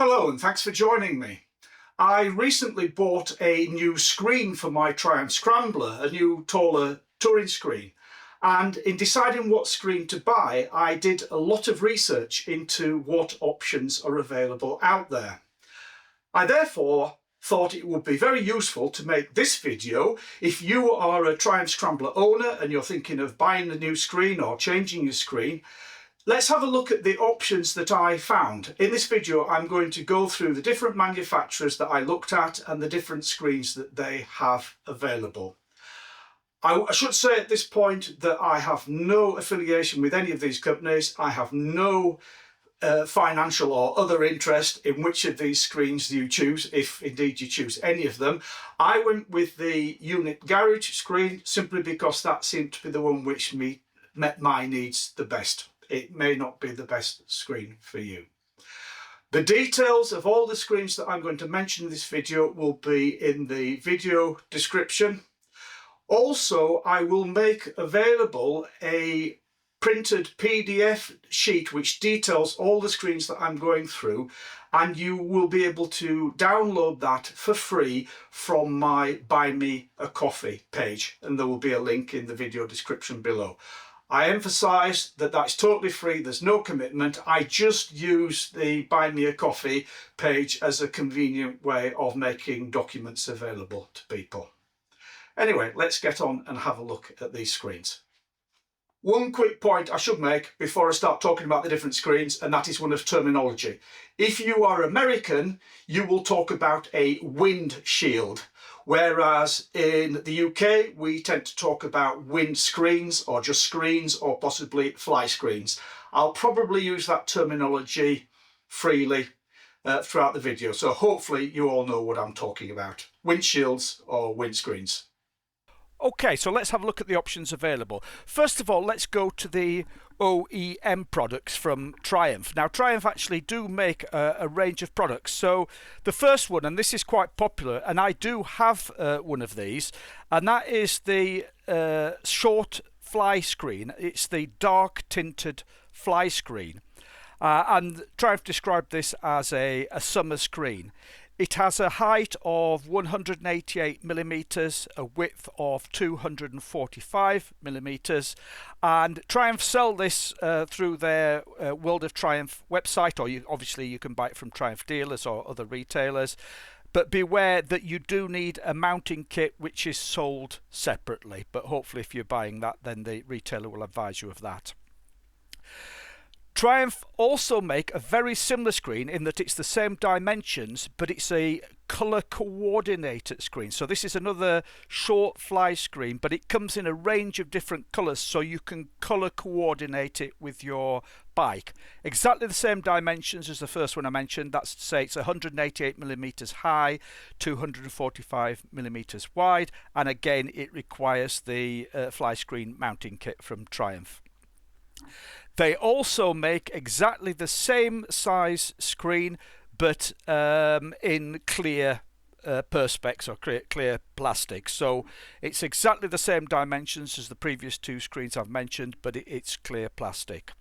Hello and thanks for joining me. I recently bought a new screen for my Triumph Scrambler, a new taller touring screen. And in deciding what screen to buy, I did a lot of research into what options are available out there. I therefore thought it would be very useful to make this video if you are a Triumph Scrambler owner and you're thinking of buying a new screen or changing your screen. Let's have a look at the options that I found. In this video, I'm going to go through the different manufacturers that I looked at and the different screens that they have available. I should say at this point that I have no affiliation with any of these companies. I have no financial or other interest in which of these screens you choose, if indeed you choose any of them. I went with the unit garage screen simply because that seemed to be the one which met my needs the best. It may not be the best screen for you. The details of all the screens that I'm going to mention in this video will be in the video description. Also, I will make available a printed PDF sheet which details all the screens that I'm going through, and you will be able to download that for free from my Buy Me a Coffee page, and there will be a link in the video description below. I emphasise that that's totally free, there's no commitment. I just use the Buy Me a Coffee page as a convenient way of making documents available to people. Anyway, let's get on and have a look at these screens. One quick point I should make before I start talking about the different screens, and that is one of terminology. If you are American, you will talk about a windshield. Whereas in the UK, we tend to talk about windscreens or just screens or possibly flyscreens. I'll probably use that terminology freely throughout the video. So hopefully you all know what I'm talking about. Windshields or windscreens. Okay, so let's have a look at the options available. First of all, let's go to the OEM products from Triumph. Now, Triumph actually do make a range of products. So the first one, and this is quite popular, and I do have one of these, and that is the short fly screen. It's the dark tinted fly screen. And Triumph described this as a summer screen. It has a height of 188 millimeters, a width of 245 millimeters, and Triumph sell this through their World of Triumph website, or obviously you can buy it from Triumph dealers or other retailers. But beware that you do need a mounting kit which is sold separately. But hopefully if you're buying that, then the retailer will advise you of that. Triumph also make a very similar screen in that it's the same dimensions, but it's a colour coordinated screen. So this is another short fly screen, but it comes in a range of different colours, so you can colour coordinate it with your bike. Exactly the same dimensions as the first one I mentioned. That's to say it's 188 millimeters high, 245 millimeters wide, and again it requires the Flyscreen Mounting Kit from Triumph. They also make exactly the same size screen, but in clear perspex or clear plastic. So it's exactly the same dimensions as the previous two screens I've mentioned, but it's clear plastic.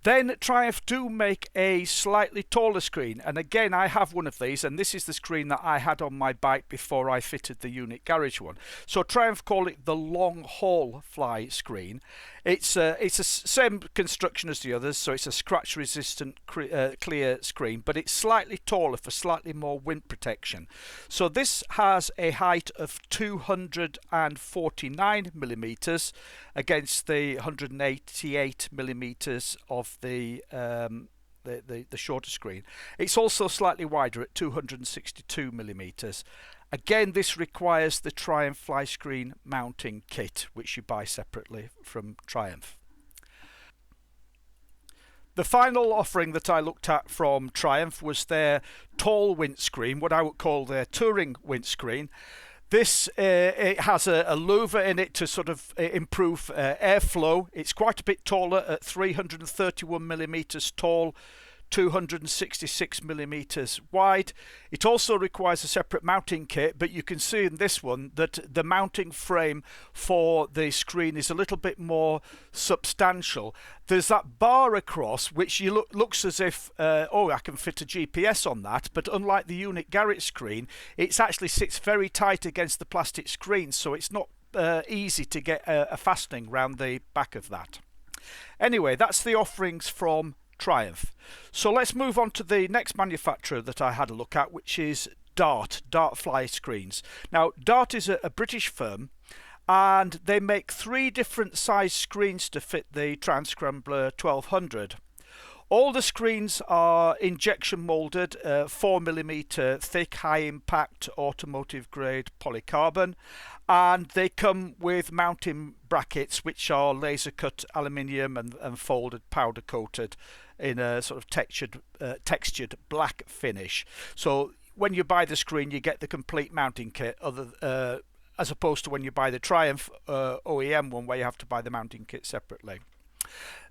Then Triumph do make a slightly taller screen, and again I have one of these, and this is the screen that I had on my bike before I fitted the unit garage one. So Triumph call it the long haul fly screen. It's a same construction as the others, so it's a scratch resistant clear screen, but it's slightly taller for slightly more wind protection. So this has a height of 249 millimeters against the 188 millimeters of the shorter screen. It's also slightly wider at 262 millimeters. Again, this requires the Triumph Flyscreen Mounting Kit, which you buy separately from Triumph. The final offering that I looked at from Triumph was their tall windscreen, what I would call their touring windscreen. This it has a louver in it to sort of improve airflow. It's quite a bit taller at 331 millimeters tall, 266 millimeters wide. It also requires a separate mounting kit, but you can see in this one that the mounting frame for the screen is a little bit more substantial. There's that bar across which looks as if oh, I can fit a GPS on that, but unlike the unit Garrett screen, it actually sits very tight against the plastic screen, so it's not easy to get a fastening round the back of that. Anyway, that's the offerings from Triumph. So let's move on to the next manufacturer that I had a look at, which is Dart Flyscreens. Now, Dart is a British firm, and they make 3 different size screens to fit the Triumph Scrambler 1200. All the screens are injection moulded, 4mm thick, high impact, automotive grade polycarbon, and they come with mounting brackets which are laser cut aluminium and folded powder coated in a sort of textured black finish. So when you buy the screen, you get the complete mounting kit, as opposed to when you buy the Triumph OEM one, where you have to buy the mounting kit separately.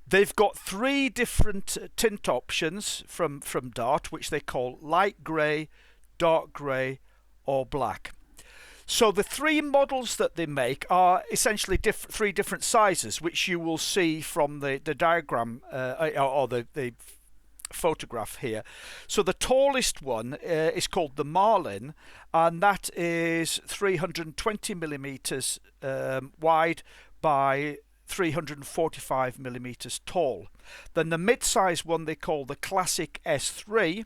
They've got 3 different tint options from Dart, which they call light grey, dark grey or black. So the 3 models that they make are essentially 3 different sizes, which you will see from the diagram or the photograph here. So the tallest one is called the Marlin, and that is 320 millimeters wide by 345 millimeters tall. Then the mid-size one they call the Classic S3,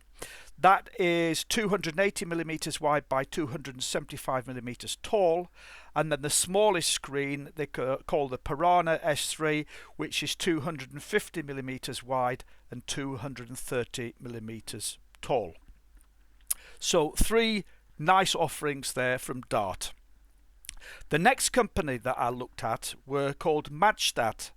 that is 280 millimeters wide by 275 millimeters tall. And then the smallest screen they call the Piranha S3, which is 250 millimeters wide and 230 millimeters tall. So 3 nice offerings there from Dart. The next company that I looked at were called Matchat,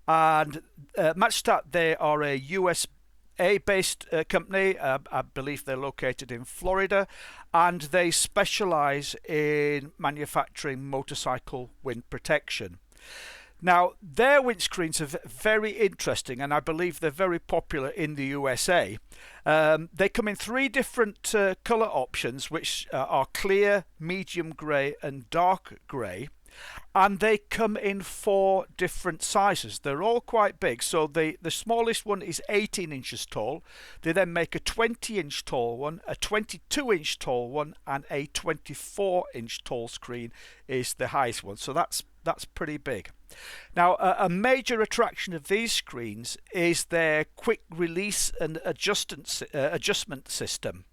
and Matchat, they are a USA-based company. I believe they're located in Florida, and they specialize in manufacturing motorcycle wind protection. Now, their windscreens are very interesting, and I believe they're very popular in the USA. They come in 3 different colour options, which are clear, medium grey and dark grey. And they come in 4 different sizes. They're all quite big. So the smallest one is 18 inches tall. They then make a 20-inch tall one, a 22-inch tall one, and a 24-inch tall screen is the highest one. So that's pretty big. Now, a major attraction of these screens is their quick release and adjustment system.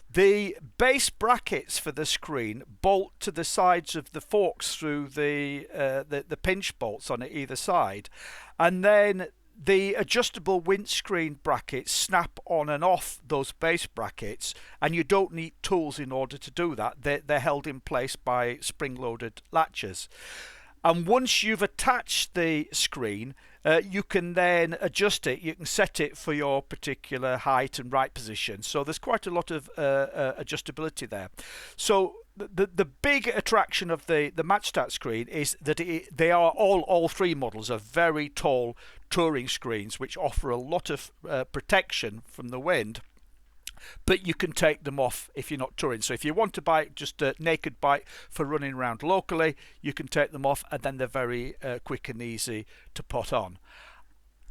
The base brackets for the screen bolt to the sides of the forks through the pinch bolts on either side, and then the adjustable windscreen brackets snap on and off those base brackets, and you don't need tools in order to do that. They're held in place by spring-loaded latches. And once you've attached the screen, you can then adjust it. You can set it for your particular height and right position. So there's quite a lot of adjustability there. So the big attraction of the Matchat screen is that they are all 3 models are very tall touring screens, which offer a lot of protection from the wind. But you can take them off if you're not touring. So if you want to buy just a naked bike for running around locally, you can take them off, and then they're very quick and easy to put on.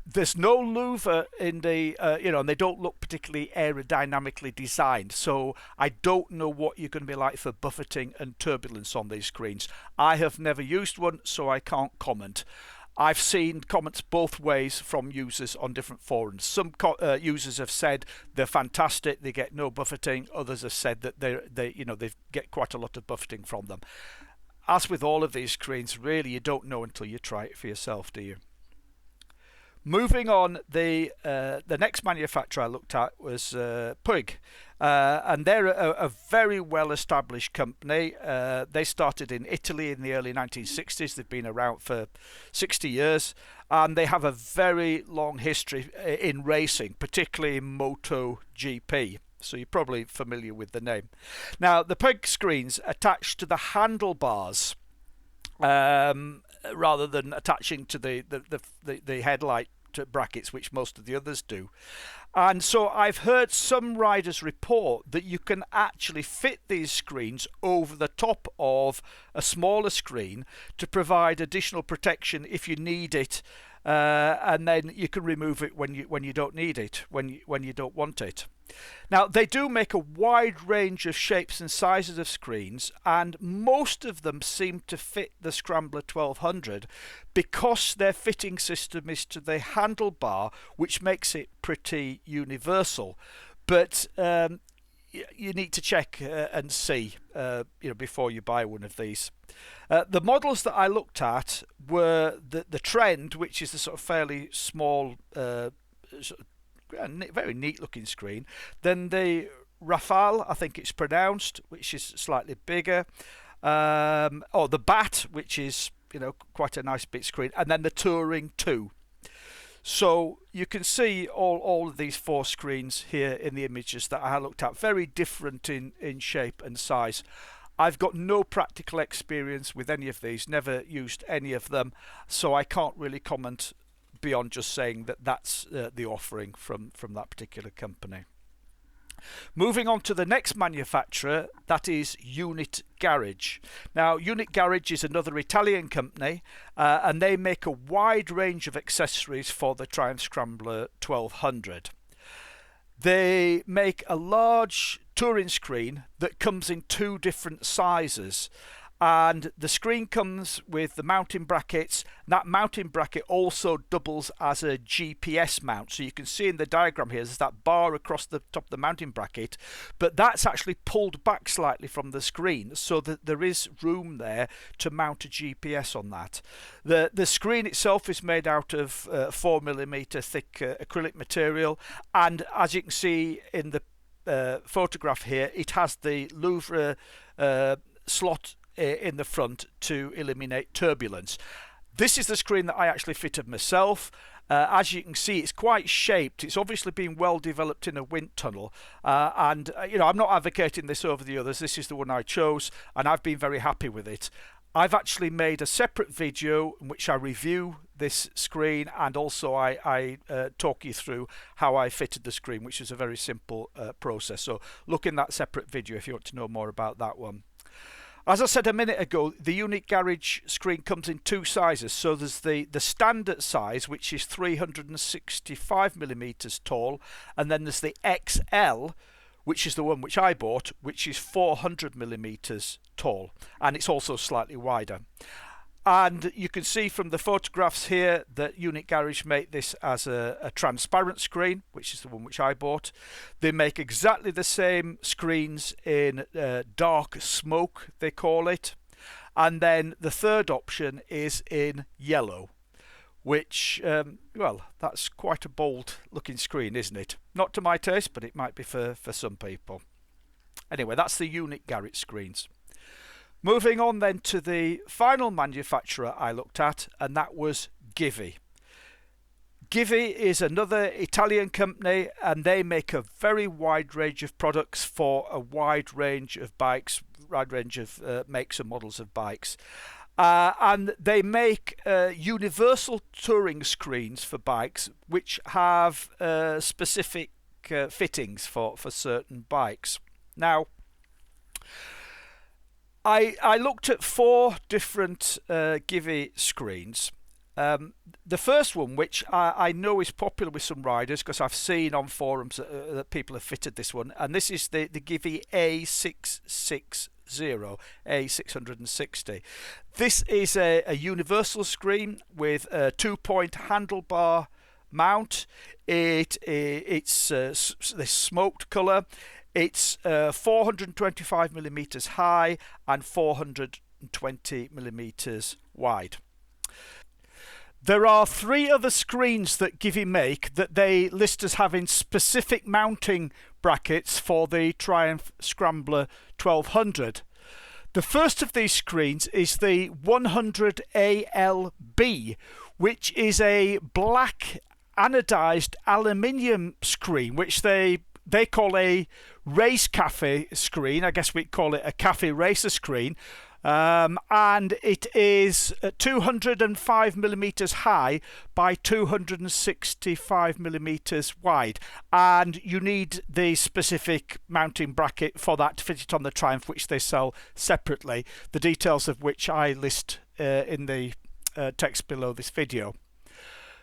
There's no louver in the, and they don't look particularly aerodynamically designed. So I don't know what you're going to be like for buffeting and turbulence on these screens. I have never used one, so I can't comment. I've seen comments both ways from users on different forums. Some users have said they're fantastic, they get no buffeting. Others have said that they get quite a lot of buffeting from them. As with all of these screens, really you don't know until you try it for yourself, do you? Moving on, the next manufacturer I looked at was Puig, and they're a very well-established company. They started in Italy in the early 1960s. They've been around for 60 years, and they have a very long history in racing, particularly in MotoGP. So you're probably familiar with the name. Now, the Puig screens attached to the handlebars rather than attaching to the headlight brackets, which most of the others do. And so I've heard some riders report that you can actually fit these screens over the top of a smaller screen to provide additional protection if you need it, and then you can remove it when you don't need it, when you don't want it. Now, they do make a wide range of shapes and sizes of screens, and most of them seem to fit the Scrambler 1200 because their fitting system is to the handlebar, which makes it pretty universal. But you need to check and see before you buy one of these. The models that I looked at were the Trend, which is the sort of fairly small, very neat looking screen. Then the Rafale, I think it's pronounced, which is slightly bigger. The Bat, which is quite a nice big screen, and then the Touring 2. So you can see all of these 4 screens here in the images that I looked at, very different in shape and size. I've got no practical experience with any of these, never used any of them, so I can't really comment beyond just saying that that's the offering from that particular company. Moving on to the next manufacturer, that is Unit Garage. Now, Unit Garage is another Italian company, and they make a wide range of accessories for the Triumph Scrambler 1200. They make a large touring screen that comes in 2 different sizes, and the screen comes with the mounting brackets. That mounting bracket also doubles as a GPS mount, so you can see in the diagram here there's that bar across the top of the mounting bracket, but that's actually pulled back slightly from the screen so that there is room there to mount a GPS on that. The screen itself is made out of 4mm thick acrylic material, and as you can see in the photograph here, it has the louvre slot in the front to eliminate turbulence. This is the screen that I actually fitted myself. As you can see, it's quite shaped. It's obviously been well developed in a wind tunnel, and I'm not advocating this over the others. This is the one I chose, and I've been very happy with it. I've actually made a separate video in which I review this screen, and also I talk you through how I fitted the screen, which is a very simple process. So look in that separate video if you want to know more about that one. As I said a minute ago, the Unit Garage screen comes in 2 sizes. So there's the standard size, which is 365mm tall, and then there's the XL, which is the one which I bought, which is 400mm tall, and it's also slightly wider. And you can see from the photographs here that Unit Garage make this as a transparent screen, which is the one which I bought. They make exactly the same screens in dark smoke, they call it. And then the third option is in yellow, which, that's quite a bold looking screen, isn't it? Not to my taste, but it might be for some people. Anyway, that's the Unit Garage screens. Moving on then to the final manufacturer I looked at, and that was Givi. Givi is another Italian company, and they make a very wide range of products for a wide range of bikes, wide range of makes and models of bikes. And they make universal touring screens for bikes which have specific fittings for certain bikes. Now, I looked at 4 different Givi screens. The first one, which I know is popular with some riders because I've seen on forums that people have fitted this one, and this is the Givi A660, A660. This is a universal screen with a 2-point handlebar mount. It's this smoked colour. It's 425mm high and 420mm wide. There are 3 other screens that Givi make that they list as having specific mounting brackets for the Triumph Scrambler 1200. The first of these screens is the 100ALB, which is a black anodized aluminium screen, which they call a race cafe screen. I guess we'd call it a cafe racer screen. and it is 205 millimeters high by 265 millimeters wide, and you need the specific mounting bracket for that to fit it on the Triumph, which they sell separately, the details of which I list in the text below this video.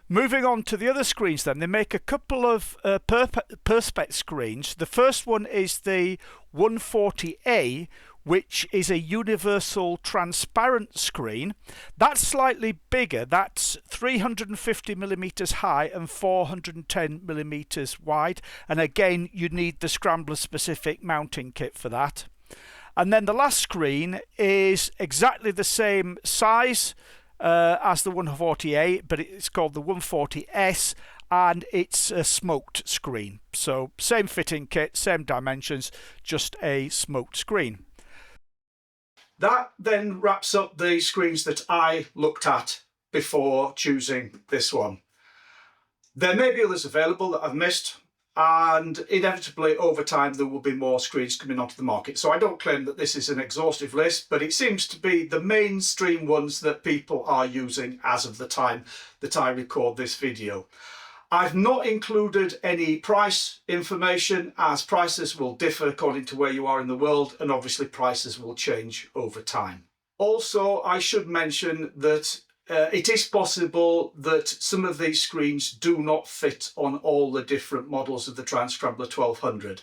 Moving on to the other screens then, they make a couple of perspex screens. The first one is the 140A, which is a universal transparent screen. That's slightly bigger. That's 350 millimeters high and 410 millimeters wide. And again, you need the Scrambler specific mounting kit for that. And then the last screen is exactly the same size as the 140A, but it's called the 140S, and it's a smoked screen. So same fitting kit, same dimensions, just a smoked screen. That then wraps up the screens that I looked at before choosing this one. There may be others available that I've missed, and inevitably over time there will be more screens coming onto the market. So I don't claim that this is an exhaustive list, but it seems to be the mainstream ones that people are using as of the time that I record this video. I've not included any price information, as prices will differ according to where you are in the world, and obviously prices will change over time. Also, I should mention that it is possible that some of these screens do not fit on all the different models of the Triumph Scrambler 1200.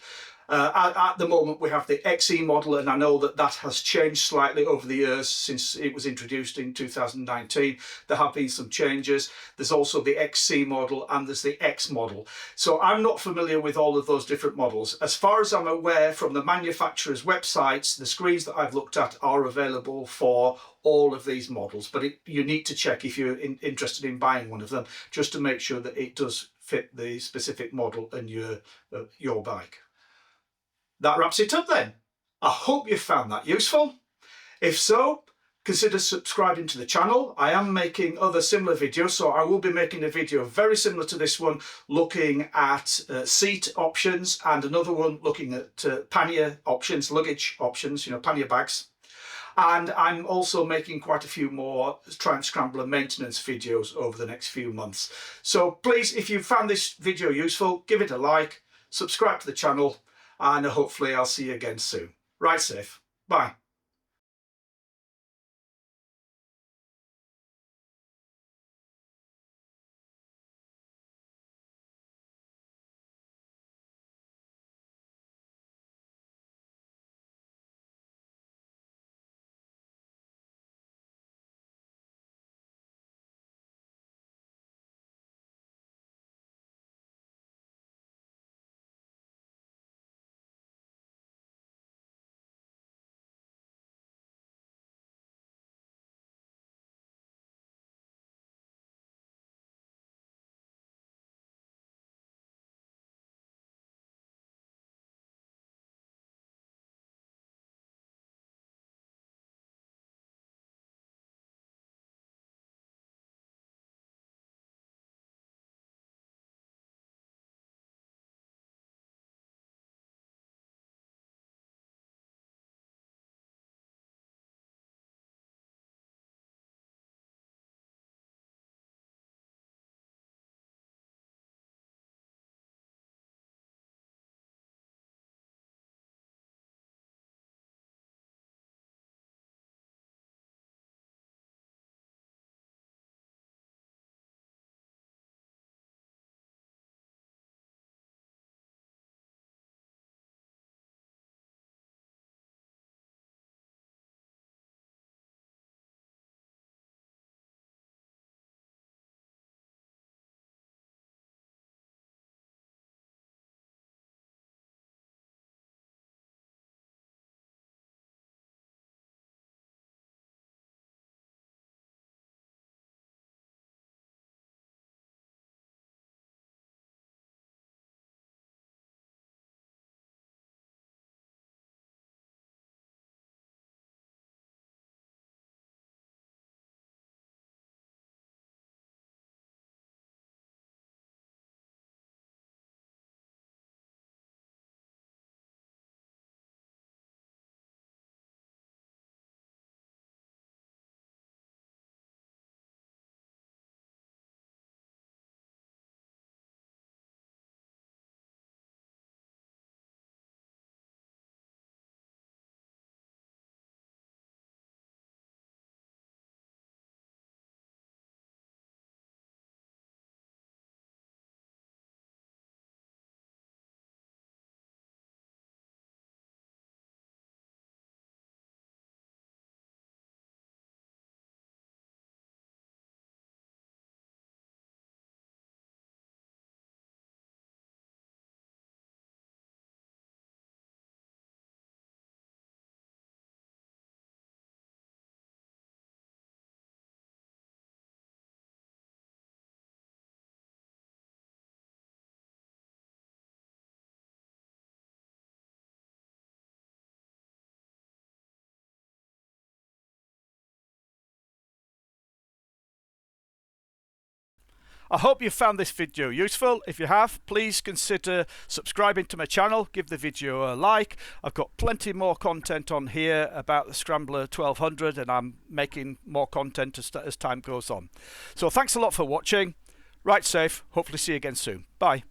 At the moment we have the XE model, and I know that that has changed slightly over the years since it was introduced in 2019. There have been some changes. There's also the XC model and there's the X model. So I'm not familiar with all of those different models. As far as I'm aware from the manufacturers' websites, the screens that I've looked at are available for all of these models, but you need to check if you're interested in buying one of them, just to make sure that it does fit the specific model and your bike. That wraps it up then. I hope you found that useful. If so, consider subscribing to the channel. I am making other similar videos, so I will be making a video very similar to this one looking at seat options, and another one looking at pannier options, luggage options, pannier bags. And I'm also making quite a few more Triumph Scrambler maintenance videos over the next few months. So please, if you found this video useful, give it a like, subscribe to the channel, and hopefully I'll see you again soon. Ride safe. Bye. I hope you found this video useful. If you have, please consider subscribing to my channel, give the video a like. I've got plenty more content on here about the Scrambler 1200, and I'm making more content as time goes on. So thanks a lot for watching. Ride safe. Hopefully see you again soon. Bye.